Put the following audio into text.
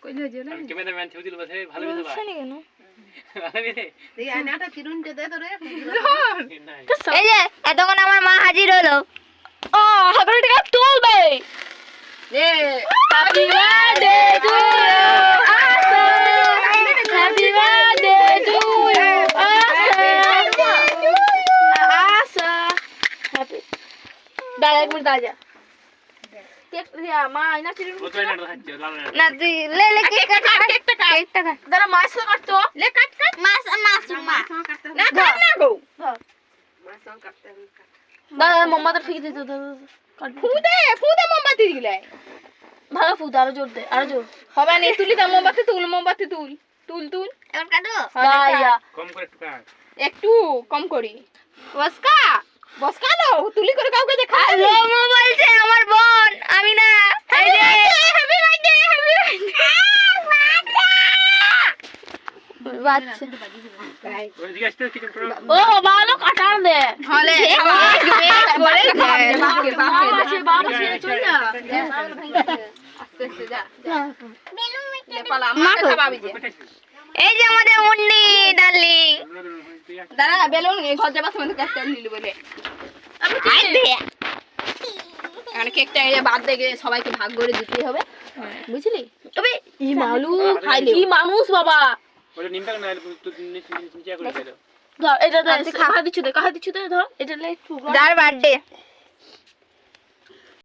কইলে যে না ক্যামেরাম্যান ছবি তুলবে ভালো হবে ভাই শুনি কেন ভালো হবে এই আয়নাটা কিরুনতে দে তো রে এই যে এতক্ষণ আমার মা হাজির হলো ও হাগরে টাকা তুলবে এ happy birthday to happy birthday to happy দাঁড়া এক মিনিট দাঁড়া কেক দিয়া মা আইনা চিরুন ও তো এটা দেখাচ্ছে লাল না তুই লে কেক কাট কেকটা কাট দাঁড়া মাছ কাটতো লে কাট কাট মাছ মা কাটতে না কাট না গো মা কাটতে দাদা মোমবাতি ফিকে দে কাট ফুদে মোমবাতি দিলে ভালো ফুদ আরো জোর দে আরো জোর হবে না তুলি দা মোমবাতি তুল এখন কাটো দাইয়া কম করে একটু কাট একটু কম করি বসকা লো তুলি করে কাউকে দেখা হ্যালো বলছে আমার বোন আমি না এই যে হ্যাপি বার্থডে বাচ্চা ওই দিকে আসতে কি করে ও ভালো কাটার দে হলে করে বাবা সে চল যা আস্তে আস্তে যা নেপাল আমাকে খাওয়াবি যে এই যে আমাদের মুন্নি ডার্লিং দাঁড়া বেলুন ঘর যাবার সময় কেকটা নিলি বলে এখানে কেকটা এই বাদ দিয়ে সবাইকে ভাগ করে দিতেই হবে বুঝলি তবে ই মালু খাইলে। কি মানুষ বাবা ওটা নিমপাক না তো নিচে করে দাও ধর এটা ধর কাহা দিচ্ছ দে ধর এটা লে একটু যার বার্থডে